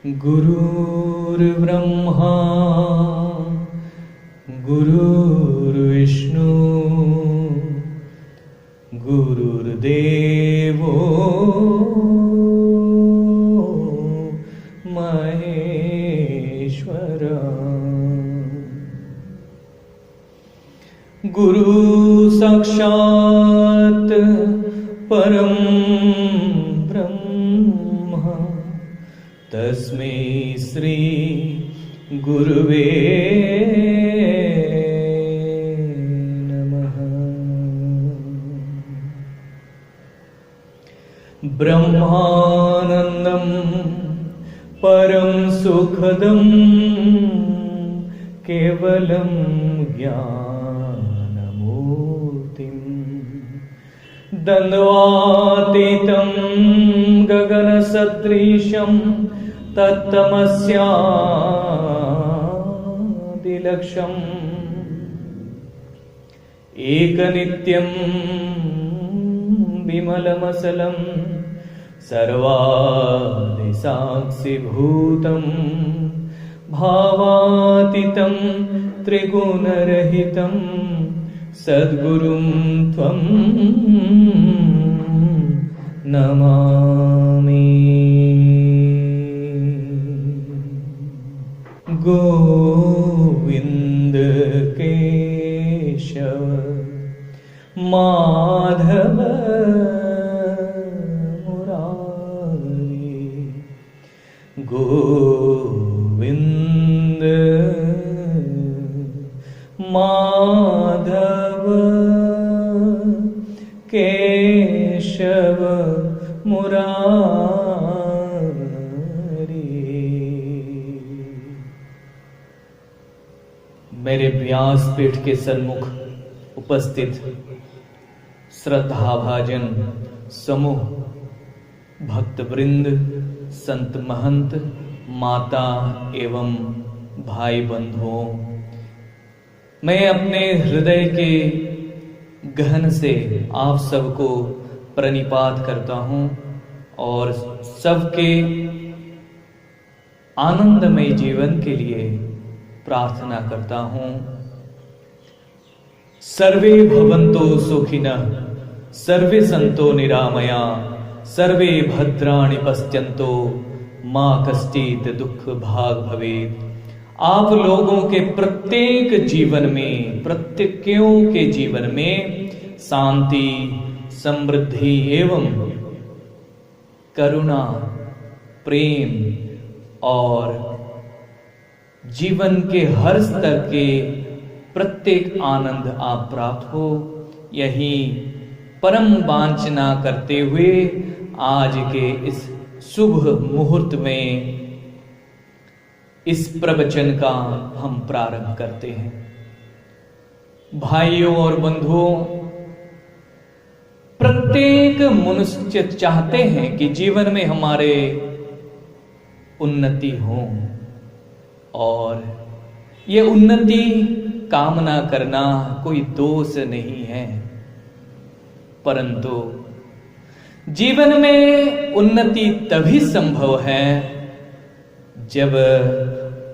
गुरुर्ब्रह्मा गुरुर्विष्णु गुरुर्देवो महेश्वर। गुरु साक्षात् परम ब्रह्म तस्मै श्री गुरुवे नमः। ब्रह्मानंदं परम सुखदं केवलं ज्ञानमूर्तिं द्वन्द्वातीतं गगनसदृशं तत्तमस्यादिलक्ष्यम् एकनित्यं विमलमचलं सर्वादिसाक्षिभूतं भावातीतं त्रिगुणरहितं सद्गुरुं त्वं नमामि। गोविंद केशव माधव मुरारी, गोविंद माधव केशव मुरारी। मेरे व्यासपीठ के सन्मुख उपस्थित श्रद्धाभाजन समूह, भक्तवृंद, संत महंत, माता एवं भाई बंधुओं, मैं अपने हृदय के गहन से आप सबको प्रणिपात करता हूं और सबके आनंदमय जीवन के लिए प्रार्थना करता हूं। सर्वे भवन्तो सुखिनः, सर्वे सन्तो निरामया, सर्वे भद्राणि पश्यन्तो मा कश्चित् दुःख भाग भवेत्। आप लोगों के प्रत्येक जीवन में, प्रत्येकों के जीवन में शांति, समृद्धि एवं करुणा, प्रेम और जीवन के हर स्तर के प्रत्येक आनंद आप प्राप्त हो, यही परम वांछना करते हुए आज के इस शुभ मुहूर्त में इस प्रवचन का हम प्रारंभ करते हैं। भाइयों और बंधुओं, प्रत्येक मनुष्य चाहते हैं कि जीवन में हमारे उन्नति हो, और ये उन्नति कामना करना कोई दोष नहीं है, परंतु जीवन में उन्नति तभी संभव है जब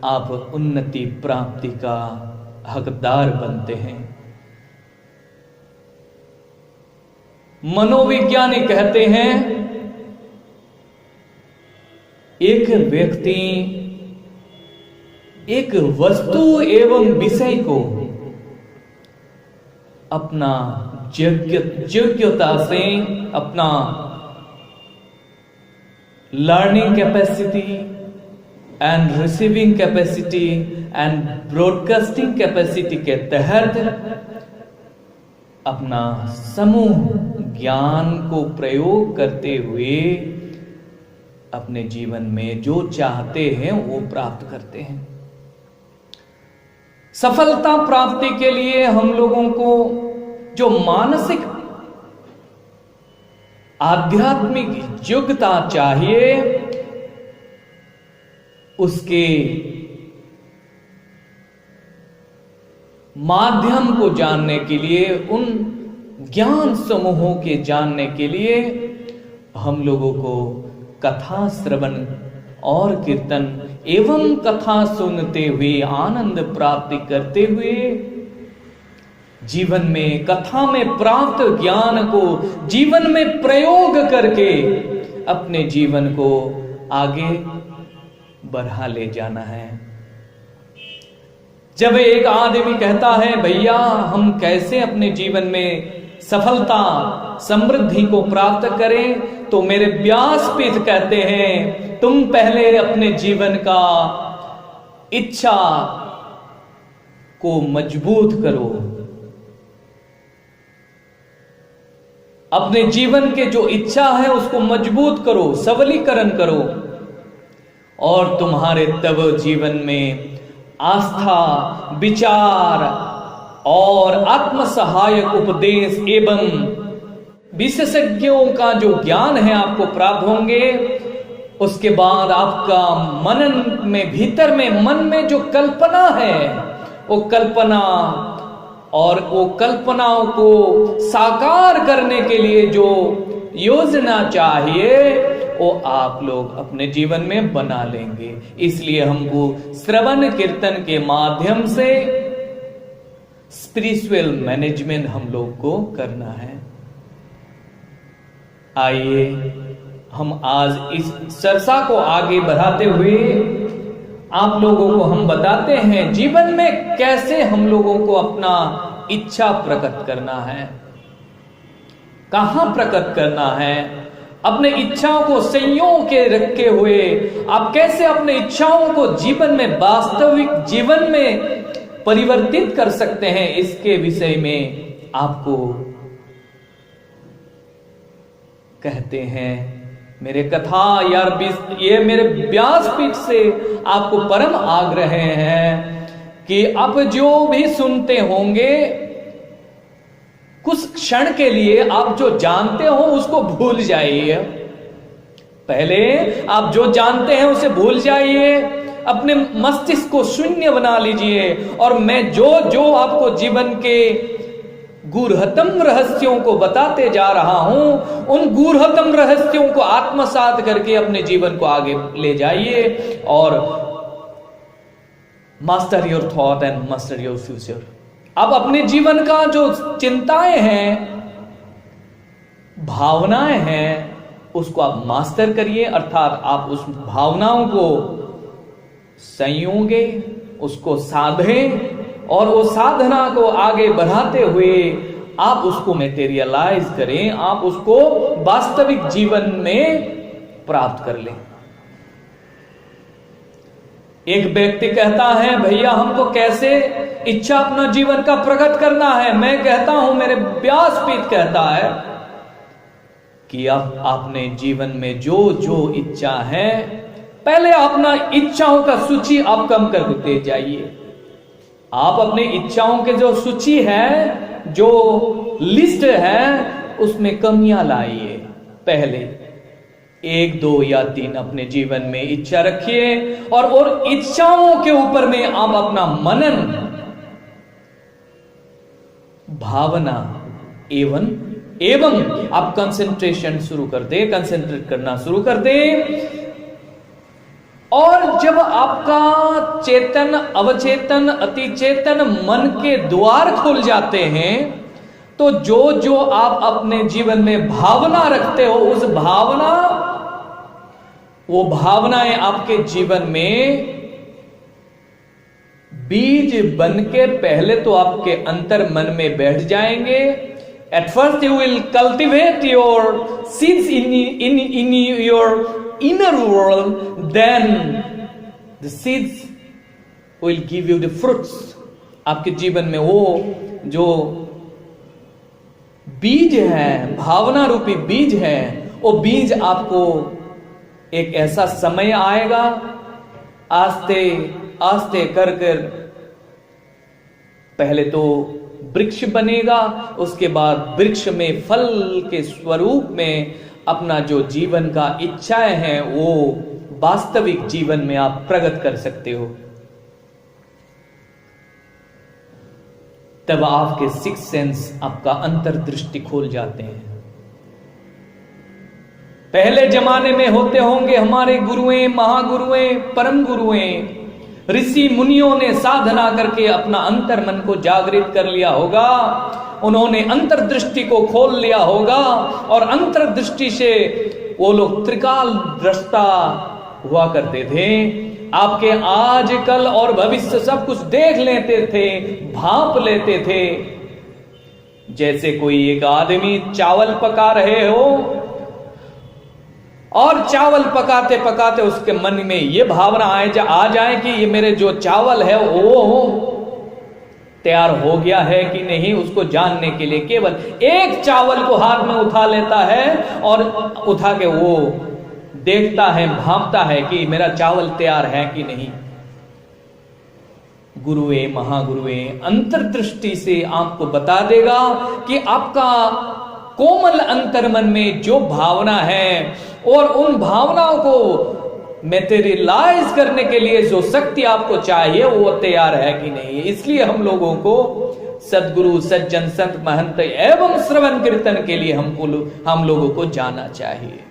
आप उन्नति प्राप्ति का हकदार बनते हैं। मनोविज्ञानी कहते हैं एक व्यक्ति एक वस्तु एवं विषय को अपना योग्यता से, अपना learning capacity and receiving capacity and broadcasting capacity के तहत अपना समूह ज्ञान को प्रयोग करते हुए अपने जीवन में जो चाहते हैं वो प्राप्त करते हैं। सफलता प्राप्ति के लिए हम लोगों को जो मानसिक आध्यात्मिक योग्यता चाहिए, उसके माध्यम को जानने के लिए, उन ज्ञान समूहों के जानने के लिए हम लोगों को कथा श्रवण और कीर्तन एवं कथा सुनते हुए आनंद प्राप्ति करते हुए जीवन में कथा में प्राप्त ज्ञान को जीवन में प्रयोग करके अपने जीवन को आगे बढ़ा ले जाना है। जब एक आदमी कहता है भैया हम कैसे अपने जीवन में सफलता समृद्धि को प्राप्त करें, तो मेरे व्यासपीठ कहते हैं तुम पहले अपने जीवन का इच्छा को मजबूत करो, अपने जीवन के जो इच्छा है उसको मजबूत करो, सबलीकरण करो, और तुम्हारे तब जीवन में आस्था, विचार और आत्म सहायक उपदेश एवं विशेषज्ञों का जो ज्ञान है आपको प्राप्त होंगे। उसके बाद आपका मनन में भीतर में मन में जो कल्पना है वो कल्पना और वो कल्पनाओं को साकार करने के लिए जो योजना चाहिए वो आप लोग अपने जीवन में बना लेंगे। इसलिए हमको श्रवण कीर्तन के माध्यम से स्पिरिचुअल मैनेजमेंट हम लोग को करना है। आइए हम आज इस चर्चा को आगे बढ़ाते हुए आप लोगों को हम बताते हैं जीवन में कैसे हम लोगों को अपना इच्छा प्रकट करना है, कहां प्रकट करना है, अपने इच्छाओं को संयोग के रखे हुए आप कैसे अपने इच्छाओं को जीवन में वास्तविक जीवन में परिवर्तित कर सकते हैं, इसके विषय में आपको कहते हैं मेरे कथा यार ये मेरे व्यासपीठ से आपको परम आग्रह है कि आप जो भी सुनते होंगे कुछ क्षण के लिए आप जो जानते हो उसको भूल जाइए। पहले आप जो जानते हैं उसे भूल जाइए, अपने मस्तिष्क को शून्य बना लीजिए और मैं जो आपको जीवन के गूढ़तम रहस्यों को बताते जा रहा हूं उन गूढ़तम रहस्यों को आत्मसात करके अपने जीवन को आगे ले जाइए और master your thought and master your future. अब अपने जीवन का जो चिंताएं हैं, भावनाएं हैं, उसको आप मास्टर करिए, अर्थात आप उस भावनाओं को संयोगे, उसको साधें और वो साधना को आगे बढ़ाते हुए आप उसको मटेरियलाइज करें, आप उसको वास्तविक जीवन में प्राप्त कर लें। एक व्यक्ति कहता है भैया हमको कैसे इच्छा अपना जीवन का प्रकट करना है। मैं कहता हूं मेरे व्यासपीठ कहता है कि आपने जीवन में जो इच्छा है पहले अपना इच्छाओं का सूची आप कम करते जाइए। आप अपनी इच्छाओं के जो सूची है, जो लिस्ट है, उसमें कमियां लाइए। पहले 1, 2 या 3 अपने जीवन में इच्छा रखिए और इच्छाओं के ऊपर में आप अपना मनन, भावना एवं आप कंसंट्रेशन शुरू कर दे, कंसंट्रेट करना शुरू कर दे। और जब आपका चेतन, अवचेतन, अतिचेतन मन के द्वार खुल जाते हैं तो जो आप अपने जीवन में भावना रखते हो उस वो भावनाएं आपके जीवन में बीज बन के पहले तो आपके अंतर मन में बैठ जाएंगे। At first you will cultivate your seeds in your inner world, then the seeds will give you the fruits. आपके जीवन में वो जो बीज है, भावना रूपी बीज है, वो बीज आपको एक ऐसा समय आएगा आस्ते आस्ते कर पहले तो वृक्ष बनेगा, उसके बाद वृक्ष में फल के स्वरूप में अपना जो जीवन का इच्छाएं हैं वो वास्तविक जीवन में आप प्रकट कर सकते हो। तब आपके 6 सेंस, आपका अंतर्दृष्टि खोल जाते हैं। पहले जमाने में होते होंगे हमारे गुरुएं, महागुरुएं, परम गुरुएं, ऋषि मुनियों ने साधना करके अपना अंतर मन को जागृत कर लिया होगा। उन्होंने अंतर्दृष्टि को खोल लिया होगा और अंतर्दृष्टि से वो लोग त्रिकाल दृष्टा हुआ करते थे। आपके आज कल और भविष्य सब कुछ देख लेते थे, भांप लेते थे। जैसे कोई एक आदमी चावल पका रहे हो और चावल पकाते पकाते उसके मन में ये भावना आ जाए कि ये मेरे जो चावल है वो तैयार हो गया है कि नहीं, उसको जानने के लिए केवल एक चावल को हाथ में उठा लेता है और उठा के वो देखता है, भांपता है कि मेरा चावल तैयार है कि नहीं। गुरुए, महागुरुए अंतर्दृष्टि से आपको बता देगा कि आपका कोमल अंतर्मन में जो भावना है और उन भावनाओं को मैटेरियलाइज करने के लिए जो शक्ति आपको चाहिए वो तैयार है कि नहीं। इसलिए हम लोगों को सद्गुरु, सज्जन, संत, महंत एवं श्रवण कीर्तन के लिए हम लोगों को जाना चाहिए।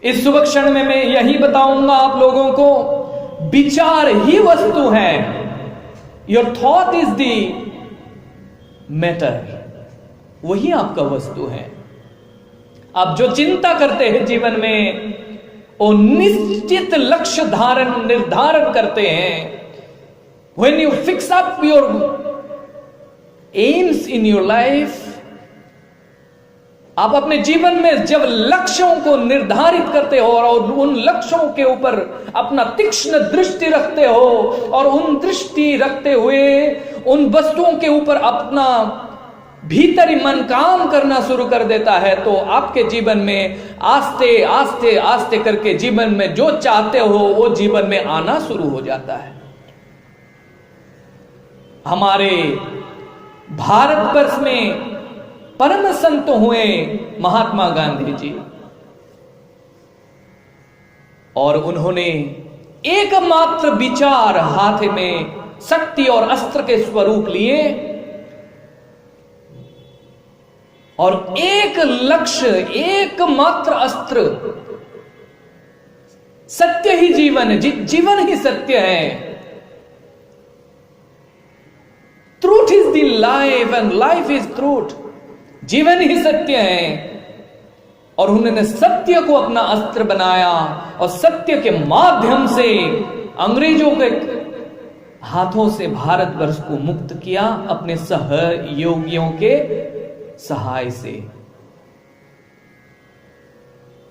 इस शुभ क्षण में मैं यही बताऊंगा आप लोगों को, विचार ही वस्तु है। Your thought is the matter, वही आपका वस्तु है। आप जो चिंता करते हैं जीवन में वो निश्चित लक्ष्य निर्धारण करते हैं। When you fix up your aims in your life, आप अपने जीवन में जब लक्ष्यों को निर्धारित करते हो और उन लक्ष्यों के ऊपर अपना तीक्ष्ण दृष्टि रखते हो और उन दृष्टि रखते हुए उन वस्तुओं के ऊपर अपना भीतरी मन काम करना शुरू कर देता है, तो आपके जीवन में आस्ते आस्ते आस्ते करके जीवन में जो चाहते हो वो जीवन में आना शुरू हो जाता है। हमारे भारतवर्ष में परम संत हुए महात्मा गांधी जी, और उन्होंने एकमात्र विचार हाथ में शक्ति और अस्त्र के स्वरूप लिए और एक लक्ष्य, एकमात्र अस्त्र, सत्य ही जीवन है, जीवन ही सत्य है। Truth is the life and life is truth, जीवन ही सत्य है। और उन्होंने सत्य को अपना अस्त्र बनाया और सत्य के माध्यम से अंग्रेजों के हाथों से भारतवर्ष को मुक्त किया अपने सहयोगियों के सहाय से।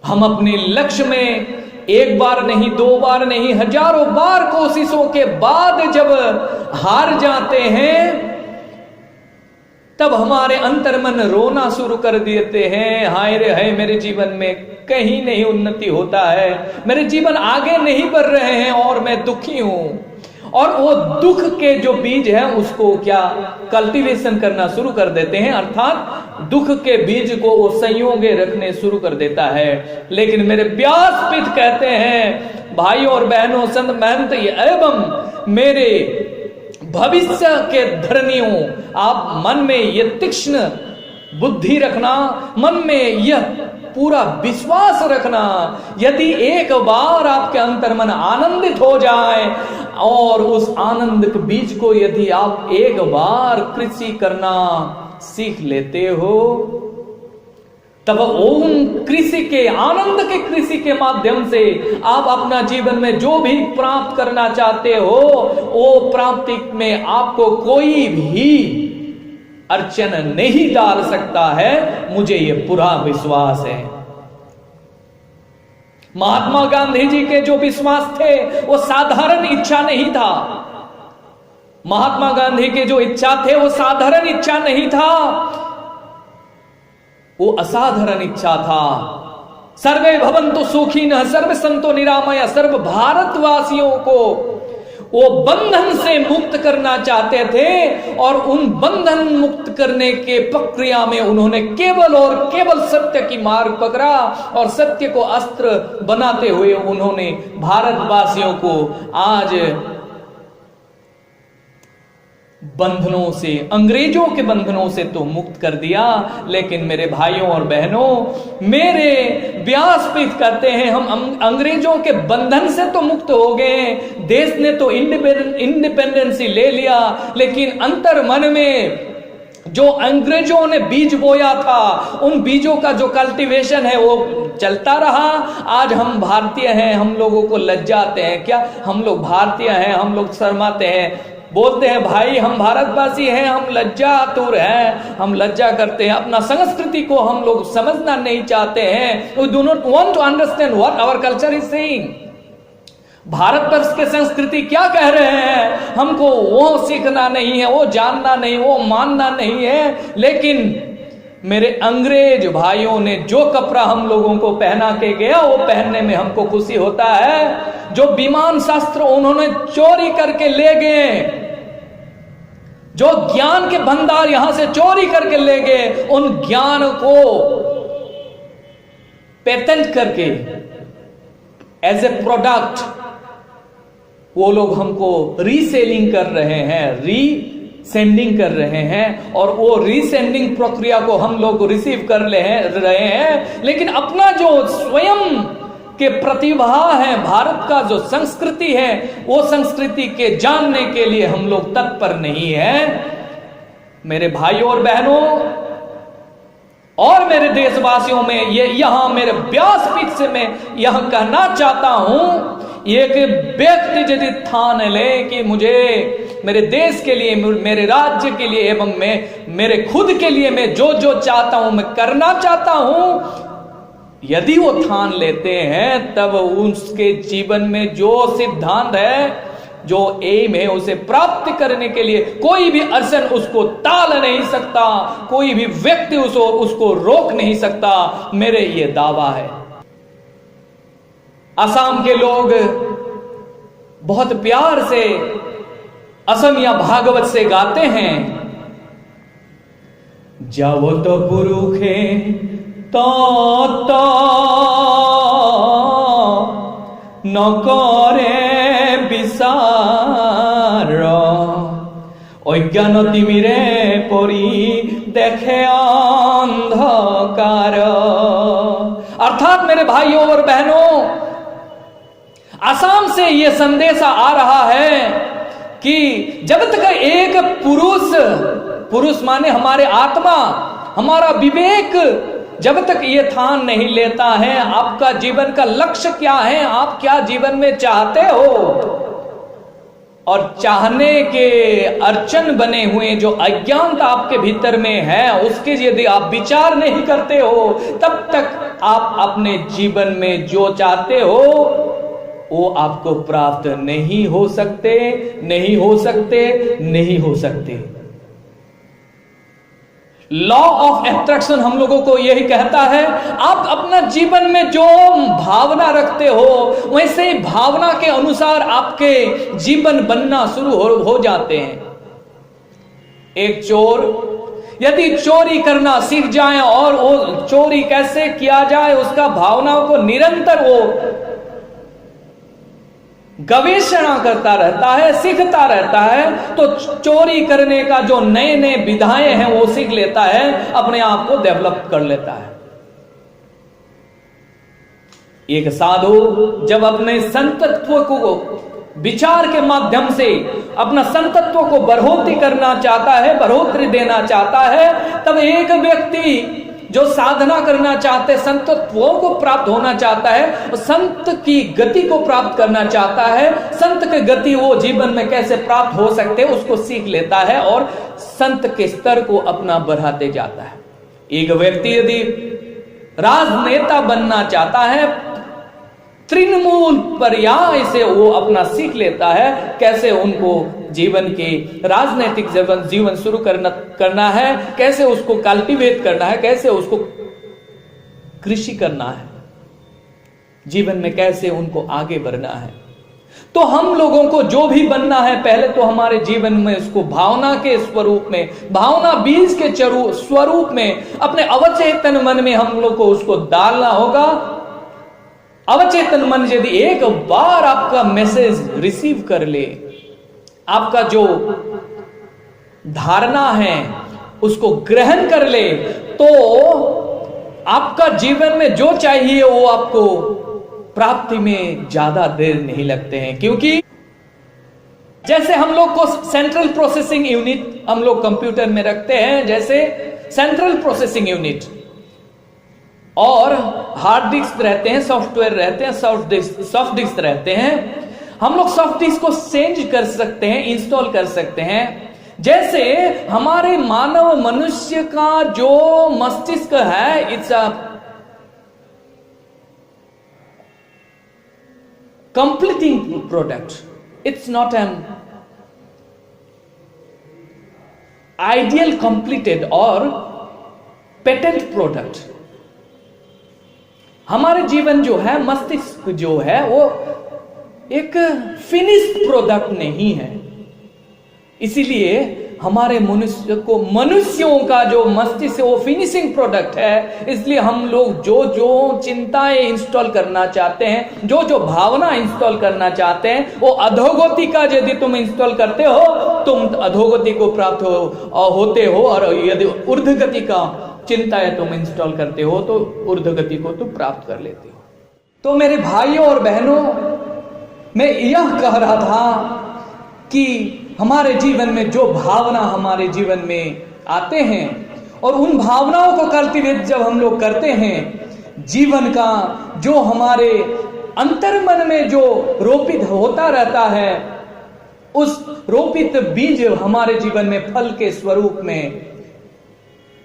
हम अपने लक्ष्य में एक बार नहीं, दो बार नहीं, हजारों बार कोशिशों के बाद जब हार जाते हैं तब हमारे अंतर्मन रोना शुरू कर देते हैं, हाय रे हाय, मेरे जीवन में कहीं नहीं उन्नति होता है, मेरे जीवन आगे नहीं बढ़ रहे हैं और मैं दुखी हूं। और वो दुख के जो बीज है उसको क्या कल्टीवेशन करना शुरू कर देते हैं, अर्थात दुख के बीज को वो संयोगे रखने शुरू कर देता है। लेकिन मेरे व्यासपीठ कहते हैं, भाइयों और बहनों, संत महंत एवं मेरे भविष्य के धर्मियों, आप मन में ये तीक्ष्ण बुद्धि रखना, मन में यह पूरा विश्वास रखना, यदि एक बार आपके अंतर्मन आनंदित हो जाए और उस आनंद के बीज को यदि आप एक बार कृषि करना सीख लेते हो, तब ओम कृषि के आनंद के कृषि के माध्यम से आप अपना जीवन में जो भी प्राप्त करना चाहते हो वो प्राप्ति में आपको कोई भी अर्चन नहीं डाल सकता है, मुझे यह पूरा विश्वास है। महात्मा गांधी जी के जो विश्वास थे वो साधारण इच्छा नहीं था। महात्मा गांधी के जो इच्छा थे वो साधारण इच्छा नहीं था, वो असाधारण इच्छा था। सर्वे भवन्तु सुखिनः, सर्वे सन्तु निरामया, सर्व भारतवासियों को वो बंधन से मुक्त करना चाहते थे और उन बंधन मुक्त करने के प्रक्रिया में उन्होंने केवल और केवल सत्य की मार्ग पकड़ा और सत्य को अस्त्र बनाते हुए उन्होंने भारतवासियों को आज बंधनों से, अंग्रेजों के बंधनों से तो मुक्त कर दिया, लेकिन मेरे भाइयों और बहनों, मेरे व्यासपीठ कहते हैं हम अंग्रेजों के बंधन से तो मुक्त हो गए, देश ने तो इंडिपेंडेंसी ले लिया, लेकिन अंतर मन में जो अंग्रेजों ने बीज बोया था, उन बीजों का जो कल्टीवेशन है वो चलता रहा। आज हम भारतीय हैं, हम लोगों को लज्जाते हैं क्या? हम लोग भारतीय हैं, हम लोग शर्माते हैं, बोलते हैं भाई हम भारतवासी हैं, हम लज्जातुर हैं, हम लज्जा करते हैं, अपना संस्कृति को हम लोग समझना नहीं चाहते हैं। We do not want to understand what our culture is saying. Bharatvarsh के संस्कृति क्या कह रहे हैं, हमको वो सीखना नहीं है, वो जानना नहीं, वो मानना नहीं है। लेकिन मेरे अंग्रेज भाइयों ने जो कपड़ा हम लोगों को पहना के गया, वो पहनने में हमको खुशी होता है। जो विमान शास्त्र उन्होंने चोरी करके ले गए, जो ज्ञान के भंडार यहां से चोरी करके ले गए, उन ज्ञान को पेटेंट करके एज ए प्रोडक्ट वो लोग हमको रीसेलिंग कर रहे हैं, रीसेंडिंग कर रहे हैं, और वो रीसेंडिंग प्रक्रिया को हम लोग रिसीव कर रहे हैं। लेकिन अपना जो स्वयं के प्रतिभा है, भारत का जो संस्कृति है, वो संस्कृति के जानने के लिए हम लोग तत्पर नहीं है। मेरे भाइयों और बहनों और मेरे देशवासियों में ये यहां मेरे व्यासपीठ से मैं यह कहना चाहता हूं, एक व्यक्ति यदि ठान ले कि मुझे मेरे देश के लिए, मेरे राज्य के लिए एवं मैं मेरे खुद के लिए मैं जो जो चाहता हूं मैं करना चाहता हूं, यदि वो ठान लेते हैं, तब उसके जीवन में जो सिद्धांत है, जो एम है, उसे प्राप्त करने के लिए कोई भी अड़चन उसको टाल नहीं सकता, कोई भी व्यक्ति उसको रोक नहीं सकता। मेरे ये दावा है। असम के लोग बहुत प्यार से असमिया भागवत से गाते हैं, जाओ तो पुरुखे तो न करे विचार, अज्ञान तिमिरे परी देखे अंधकार। अर्थात मेरे भाइयों और बहनों, असम से यह संदेशा आ रहा है कि जब तक एक पुरुष माने हमारे आत्मा, हमारा विवेक, जब तक ये ठान नहीं लेता है आपका जीवन का लक्ष्य क्या है, आप क्या जीवन में चाहते हो, और चाहने के अड़चन बने हुए जो अज्ञानता आपके भीतर में है, उसके यदि आप विचार नहीं करते हो, तब तक आप अपने जीवन में जो चाहते हो वो आपको प्राप्त नहीं हो सकते, नहीं हो सकते, नहीं हो सकते। लॉ ऑफ एट्रैक्शन हम लोगों को यही कहता है, आप अपना जीवन में जो भावना रखते हो, वैसे ही भावना के अनुसार आपके जीवन बनना शुरू हो जाते हैं। एक चोर यदि चोरी करना सीख जाए और वो चोरी कैसे किया जाए उसका भावनाओं को निरंतर वो गवेषणा करता रहता है, सीखता रहता है, तो चोरी करने का जो नए नए विधाएं हैं वो सीख लेता है, अपने आप को डेवलप कर लेता है। एक साधु जब अपने संतत्व को विचार के माध्यम से अपना संतत्व को बढ़ोतरी करना चाहता है, बढ़ोतरी देना चाहता है, तब एक व्यक्ति जो साधना करना चाहते, संतत्वों को प्राप्त होना चाहता है, संत की गति को प्राप्त करना चाहता है, संत की गति वो जीवन में कैसे प्राप्त हो सकते उसको सीख लेता है और संत के स्तर को अपना बढ़ाते जाता है। एक व्यक्ति यदि राजनेता बनना चाहता है, तृणमूल पर्याय से वो अपना सीख लेता है कैसे उनको जीवन के राजनीतिक जीवन शुरू करना है, कैसे उसको कल्टीवेट करना है, कैसे उसको कृषि करना है, जीवन में कैसे उनको आगे बढ़ना है। तो हम लोगों को जो भी बनना है, पहले तो हमारे जीवन में उसको भावना के स्वरूप में, भावना बीज के स्वरूप में अपने अवचेतन मन में हम लोग को उसको डालना होगा। अवचेतन मन यदि एक बार आपका मैसेज रिसीव कर ले, आपका जो धारणा है उसको ग्रहण कर ले, तो आपका जीवन में जो चाहिए वो आपको प्राप्ति में ज्यादा देर नहीं लगते हैं। क्योंकि जैसे हम लोग को सेंट्रल प्रोसेसिंग यूनिट हम लोग कंप्यूटर में रखते हैं, जैसे सेंट्रल प्रोसेसिंग यूनिट, और हार्ड डिस्क रहते हैं, सॉफ्टवेयर रहते हैं, सॉफ्ट डिस्क रहते हैं। हम लोग सॉफ्ट डिस्क को चेंज कर सकते हैं, इंस्टॉल कर सकते हैं। जैसे हमारे मानव मनुष्य का जो मस्तिष्क है, it's a completing product, it's not an ideal completed और पेटेंट प्रोडक्ट। हमारे जीवन जो है, मस्तिष्क जो है, वो एक फिनिश्ड प्रोडक्ट नहीं है। इसीलिए हमारे मनुष्यों का जो मस्तिष्क है वो फिनिशिंग प्रोडक्ट है। इसलिए हम लोग जो जो चिंताएं इंस्टॉल करना चाहते हैं, जो जो भावना इंस्टॉल करना चाहते हैं, वो अधोगति का यदि तुम इंस्टॉल करते हो, तुम अधोगति को प्राप्त होते हो, और यदि ऊर्ध्वगति का चिंताएं तुम इंस्टॉल करते हो तो ऊर्ध्वगति को तुम प्राप्त कर लेते हो। तो मेरे भाइयों और बहनों, मैं यह कह रहा था कि हमारे जीवन में जो भावना हमारे जीवन में आते हैं, और उन भावनाओं को कल्टीवेट जब हम लोग करते हैं, जीवन का जो हमारे अंतर्मन में जो रोपित होता रहता है, उस रोपित बीज हमारे जीवन में फल के स्वरूप में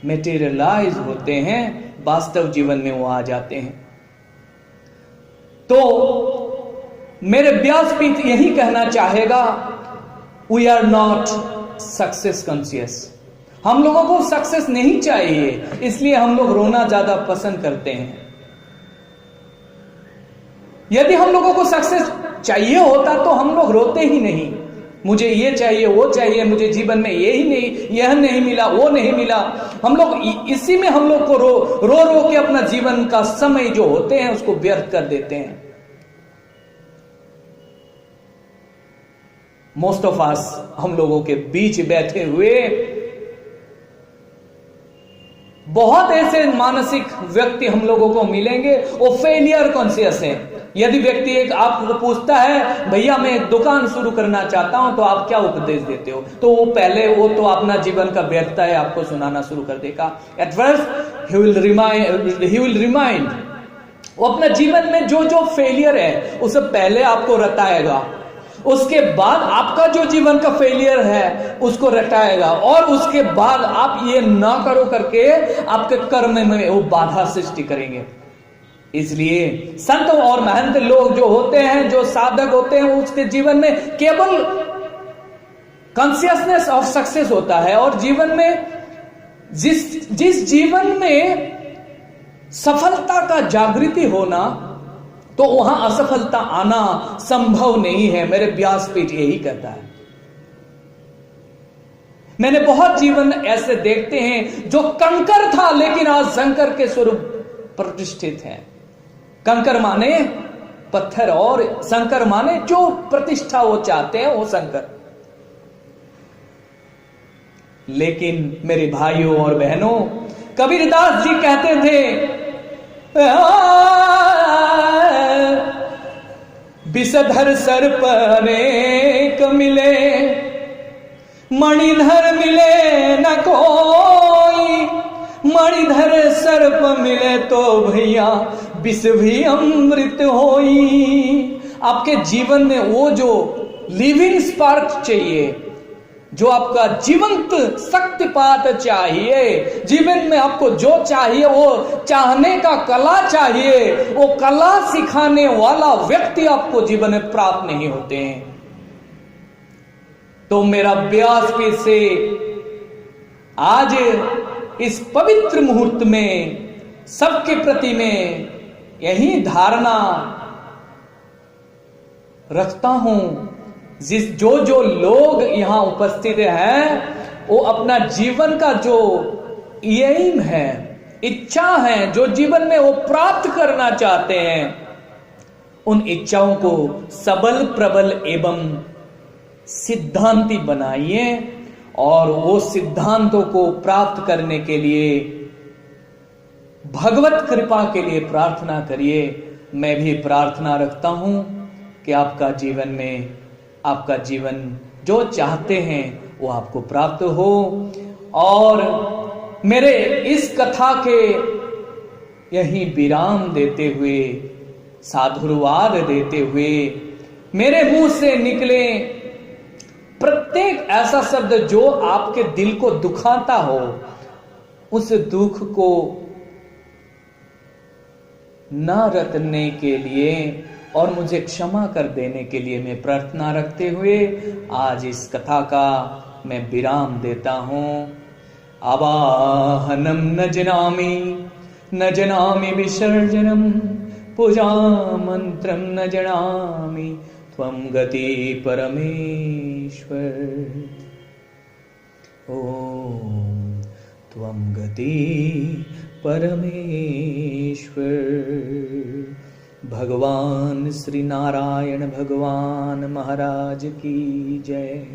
मेटेरियलाइज होते हैं, वास्तव जीवन में वो आ जाते हैं। तो मेरे व्यासपीठ यही कहना चाहेगा, we are not success conscious. हम लोगों को सक्सेस नहीं चाहिए, इसलिए हम लोग रोना ज्यादा पसंद करते हैं। यदि हम लोगों को सक्सेस चाहिए होता तो हम लोग रोते ही नहीं, मुझे ये चाहिए, वो चाहिए, मुझे जीवन में यही नहीं, यह नहीं मिला, वो नहीं मिला। हम लोग इसी में हम लोग को रो रो के अपना जीवन का समय जो होते हैं उसको व्यर्थ कर देते हैं। मोस्ट ऑफ अस, हम लोगों के बीच बैठे हुए बहुत ऐसे मानसिक व्यक्ति हम लोगों को मिलेंगे, वो फेलियर कॉन्शियस है। यदि व्यक्ति एक आपको पूछता है, भैया मैं एक दुकान शुरू करना चाहता हूं, तो आप क्या उपदेश देते हो, तो वो पहले वो तो अपना जीवन का व्यर्थता है आपको सुनाना शुरू कर देगा। At first he will remind, वो अपना जीवन में जो जो फेलियर है उसे पहले आपको रटाएगा, उसके बाद आपका जो जीवन का फेलियर है उसको रटाएगा, और उसके बाद आप ये ना करो करके आपके कर्म में वो बाधा सृष्टि करेंगे। इसलिए संत और महंत लोग जो होते हैं, जो साधक होते हैं, उसके जीवन में केवल कॉन्शियसनेस ऑफ सक्सेस होता है, और जीवन में जिस जीवन में सफलता का जागृति होना, तो वहां असफलता आना संभव नहीं है। मेरे व्यासपीठ यही कहता है। मैंने बहुत जीवन ऐसे देखते हैं जो कंकर था लेकिन आज शंकर के स्वरूप प्रतिष्ठित है। कंकर माने पत्थर, और शंकर माने जो प्रतिष्ठा वो चाहते हैं वो शंकर। लेकिन मेरे भाइयों और बहनों, कबीरदास जी कहते थे, विषधर सर्प अनेक मिले, मणिधर मिले न कोई, मणिधर सर्प मिले तो भैया विष भी अमृत होई। आपके जीवन में वो जो लिविंग स्पार्क चाहिए, जो आपका जीवंत शक्तिपात चाहिए, जीवन में आपको जो चाहिए, वो चाहने का कला चाहिए, वो कला सिखाने वाला व्यक्ति आपको जीवन में प्राप्त नहीं होते हैं। तो मेरा व्यासपीठ से आज इस पवित्र मुहूर्त में सबके प्रति में यही धारणा रखता हूं, जो लोग यहां उपस्थित हैं, वो अपना जीवन का जो एम है, इच्छा है, जो जीवन में वो प्राप्त करना चाहते हैं, उन इच्छाओं को सबल, प्रबल एवं सिद्धांती बनाइए, और वो सिद्धांतों को प्राप्त करने के लिए भगवत कृपा के लिए प्रार्थना करिए। मैं भी प्रार्थना रखता हूं कि आपका जीवन जो चाहते हैं वो आपको प्राप्त हो। और मेरे इस कथा के यही विराम देते हुए, साधुवाद देते हुए, मेरे मुंह से निकले प्रत्येक ऐसा शब्द जो आपके दिल को दुखाता हो, उस दुख को न रटने के लिए और मुझे क्षमा कर देने के लिए मैं प्रार्थना रखते हुए आज इस कथा का मैं विराम देता हूं। आवाहनम न जनामि विसर्जनम, पूजा मंत्रम न जनामि, त्वं गति परमेश्वर। ओम त्वं गति परमेश्वर। भगवान श्री नारायण भगवान महाराज की जय।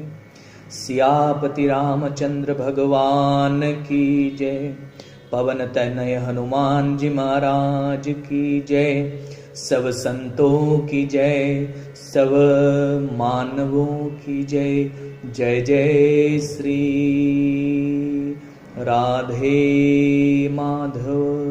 सियापति रामचंद्र भगवान की जय। पवन तनय हनुमान जी महाराज की जय। सब संतों की जय, सब मानवों की जय। जय जय श्री राधे माधव।